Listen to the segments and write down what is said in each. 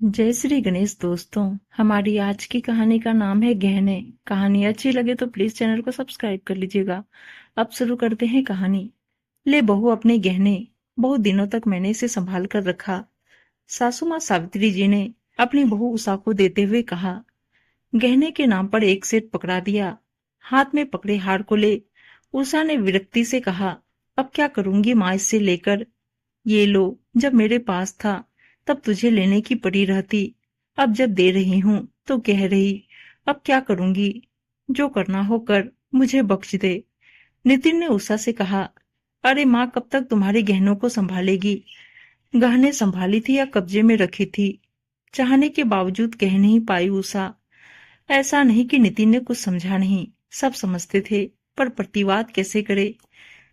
जय श्री गणेश दोस्तों। हमारी आज की कहानी का नाम है गहने। कहानी अच्छी लगे तो प्लीज चैनल को सब्सक्राइब कर लीजिएगा। अब शुरू करते हैं कहानी। ले बहू अपने गहने, बहुत दिनों तक मैंने इसे संभाल कर रखा। सासू माँ सावित्री जी ने अपनी बहू उषा को देते हुए कहा। गहने के नाम पर एक सेट पकड़ा दिया। हाथ में पकड़े हार को ले उषा ने विरक्ति से कहा, अब क्या करूंगी माँ इससे लेकर। ये लो, जब मेरे पास था तब तुझे लेने की पड़ी रहती। अब जब दे रही हूं तो कह रही अब क्या करूंगी। जो करना हो कर, मुझे बख्श दे। नितिन ने उषा से कहा, अरे माँ कब तक तुम्हारे गहनों को संभालेगी। गहने संभाली थी या कब्जे में रखी थी, चाहने के बावजूद कह नहीं पाई उषा। ऐसा नहीं कि नितिन ने कुछ समझा नहीं, सब समझते थे, पर प्रतिवाद कैसे करे।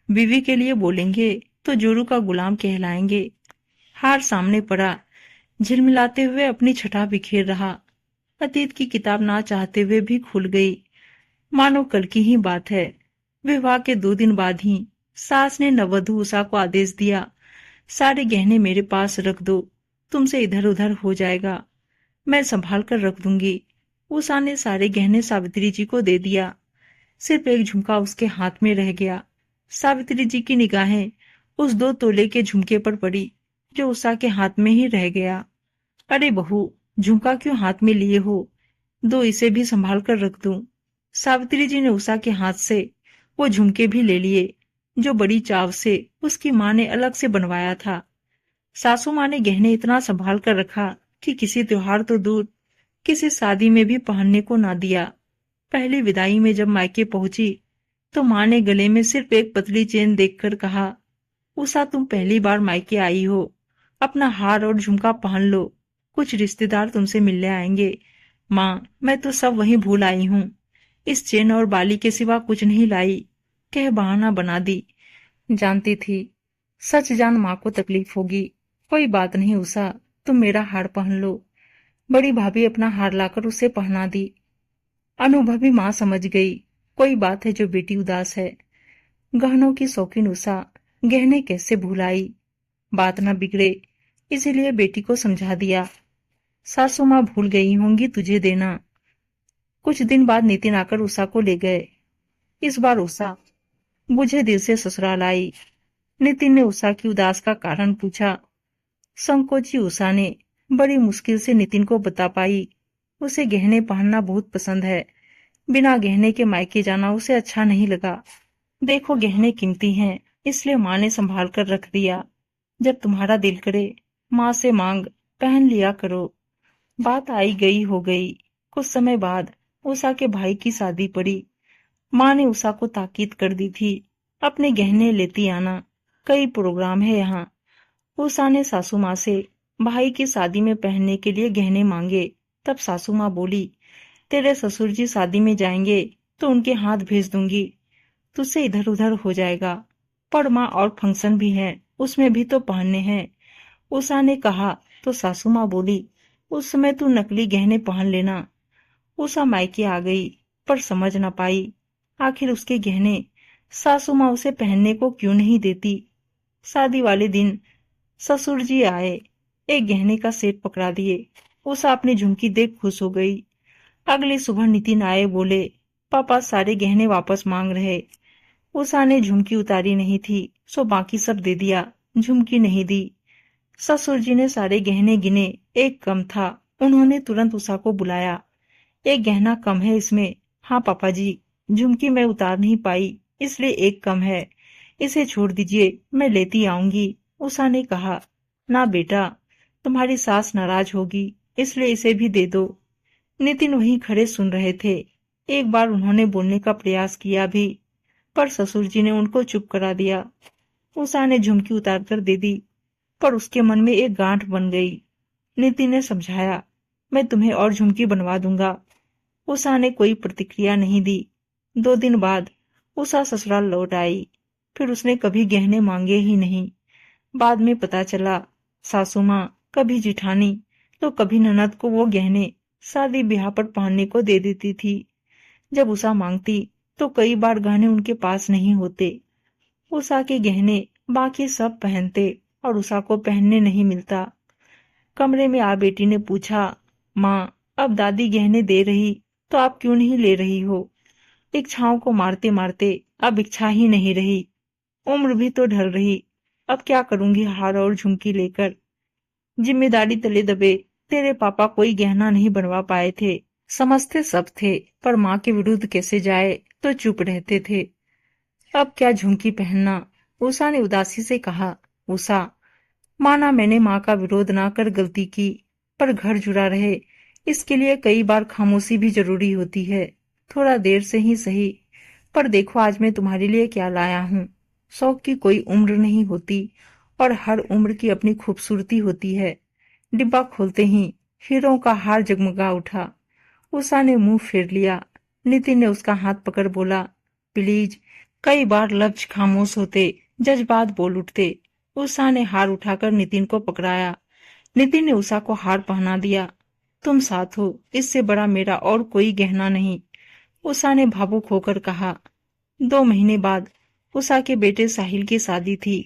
बीवी के लिए बोलेंगे तो जोरू का गुलाम कहलाएंगे। हार सामने पड़ा, झिलमिलाते हुए अपनी छटा बिखेर रहा। अतीत की किताब ना चाहते हुए भी खुल गई, मानो कल की ही बात है। विवाह के 2 दिन बाद ही सास ने नववधू उषा को आदेश दिया, सारे गहने मेरे पास रख दो, तुमसे इधर उधर हो जाएगा, मैं संभाल कर रख दूंगी। उषा ने सारे गहने सावित्री जी को दे दिया। सिर्फ एक झुमका उसके हाथ में रह गया। सावित्री जी की निगाहें उस 2 तोले के झुमके पर पड़ी जो उषा के हाथ में ही रह गया। अरे बहू, झुमका क्यों हाथ में लिए हो, दो इसे भी संभाल कर रख दूं। सावित्री जी ने उषा के हाथ से वो झुमके भी ले लिए जो बड़ी चाव से उसकी माँ ने अलग से बनवाया था। सासू माँ ने गहने इतना संभाल कर रखा कि किसी त्योहार तो दूर, किसी शादी में भी पहनने को ना दिया। पहली विदाई में जब मायके पहुंची तो माँ ने गले में सिर्फ एक पतली चेन देखकर कहा, उषा तुम पहली बार मायके आई हो, अपना हार और झुमका पहन लो, कुछ रिश्तेदार तुमसे मिलने आएंगे। माँ मैं तो सब वहीं भूल आई हूँ, इस चेन और बाली के सिवा कुछ नहीं लाई, कह बहाना बना दी। जानती थी सच जान माँ को तकलीफ होगी। कोई बात नहीं उषा, तुम मेरा हार पहन लो। बड़ी भाभी अपना हार लाकर उसे पहना दी। अनुभवी माँ समझ गई, कोई बात है जो बेटी उदास है। गहनों की शौकीन उषा गहने कैसे भुलाई। बात न बिगड़े इसीलिए बेटी को समझा दिया। सासू माँ भूल गई होंगी तुझे देना। कुछ दिन बाद नितिन आकर उषा को ले गए। इस बार उषा बुझे दिल से ससुराल आई। नितिन ने उषा की उदास का कारण पूछा। संकोची उषा ने बड़ी मुश्किल से नितिन को बता पाई, उसे गहने पहनना बहुत पसंद है, बिना गहने के मायके जाना उसे अच्छा नहीं लगा। देखो गहने कीमती हैं, इसलिए माँ ने संभाल कर रख दिया, जब तुम्हारा दिल करे माँ से मांग, पहन लिया करो। बात आई गई हो गई। कुछ समय बाद उषा के भाई की शादी पड़ी। माँ ने उषा को ताकीद कर दी थी, अपने गहने लेती आना, कई प्रोग्राम है यहाँ। उषा ने सासू माँ से भाई की शादी में पहनने के लिए गहने मांगे। तब सासू माँ बोली, तेरे ससुर जी शादी में जाएंगे तो उनके हाथ भेज दूंगी, तुझसे इधर उधर हो जाएगा। पर माँ और फंक्शन भी है, उसमें भी तो पहनने हैं। उषा ने कहा तो सासू माँ बोली, उस समय तू नकली गहने पहन लेना। उषा मायके आ गई पर समझ न पाई, आखिर उसके गहने सासू माँ उसे पहनने को क्यों नहीं देती। शादी वाले दिन ससुर जी आए, एक गहने का सेट पकड़ा दिए। उषा अपनी झुमकी देख खुश हो गई। अगली सुबह नितिन आए, बोले पापा सारे गहने वापस मांग रहे। उषा ने झुमकी उतारी नहीं थी, सो बाकी सब दे दिया, झुमकी नहीं दी। ससुर जी ने सारे गहने गिने, एक कम था। उन्होंने तुरंत उषा को बुलाया, एक गहना कम है इसमें। हाँ पापा जी, झुमकी मैं उतार नहीं पाई इसलिए एक कम है, इसे छोड़ दीजिए, मैं लेती आऊंगी। उषा ने कहा, ना बेटा, तुम्हारी सास नाराज होगी, इसलिए इसे भी दे दो। नितिन वहीं खड़े सुन रहे थे। एक बार उन्होंने बोलने का प्रयास किया भी, पर ससुर जी ने उनको चुप करा दिया। उषा ने झुमकी उतार कर दे दी, पर उसके मन में एक गांठ बन गई। नितिन ने समझाया, मैं तुम्हें और झुमकी बनवा दूंगा। उषा ने कोई प्रतिक्रिया नहीं दी। 2 दिन बाद उषा ससुराल लौट आई, फिर उसने कभी गहने मांगे ही नहीं। बाद में पता चला, सासू माँ कभी जिठानी तो कभी ननद को वो गहने शादी ब्याह पर पहनने को दे देती थी। जब उषा मांगती तो कई बार गहने उनके पास नहीं होते। उषा के गहने बाकी सब पहनते और उषा को पहनने नहीं मिलता। कमरे में आ बेटी ने पूछा, माँ, अब दादी गहने दे रही तो आप क्यों नहीं ले रही हो? इच्छाओं को मारते मारते अब इच्छा ही नहीं रही। उम्र भी तो ढल रही, अब क्या करूंगी हार और झुमकी लेकर। जिम्मेदारी तले दबे तेरे पापा कोई गहना नहीं बनवा पाए थे। समझते सब थे, पर माँ के विरुद्ध कैसे जाए तो चुप रहते थे। अब क्या झुमकी पहनना? उषा ने उदासी से कहा। उषा, माना मैंने माँ का विरोध ना कर गलती की, पर घर जुड़ा रहे इसके लिए कई बार खामोशी भी जरूरी होती है। थोड़ा देर से ही सही, पर देखो आज मैं तुम्हारे लिए क्या लाया हूँ। शौक की कोई उम्र नहीं होती और हर उम्र की अपनी खूबसूरती होती है। डिब्बा खोलते ही हीरों का हार जगमगा उठा। उषा ने मुंह फेर लिया। नितिन ने उसका हाथ पकड़ बोला, प्लीज। कई बार लफ्ज खामोश होते, जज्बात बोल उठते। उषा ने हार उठाकर नितिन को पकड़ाया। नितिन ने उषा को हार पहना दिया। तुम साथ हो, इससे बड़ा मेरा और कोई गहना नहीं, उषा ने भावुक होकर कहा। 2 महीने बाद उषा के बेटे साहिल की शादी थी।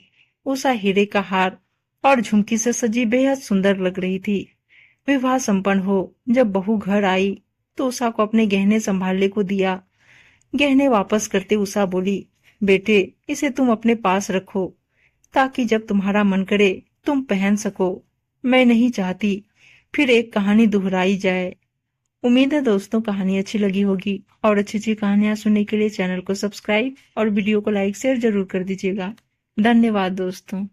उषा हीरे का हार और झुमकी से सजी बेहद सुंदर लग रही थी। विवाह संपन्न हो जब बहू घर आई तो उषा को अपने गहने संभालने को दिया। गहने वापस करते उषा बोली, बेटे इसे तुम अपने पास रखो, ताकि जब तुम्हारा मन करे तुम पहन सको। मैं नहीं चाहती फिर एक कहानी दोहराई जाए। उम्मीद है दोस्तों कहानी अच्छी लगी होगी, और अच्छी अच्छी कहानियां सुनने के लिए चैनल को सब्सक्राइब और वीडियो को लाइक शेयर जरूर कर दीजिएगा। धन्यवाद दोस्तों।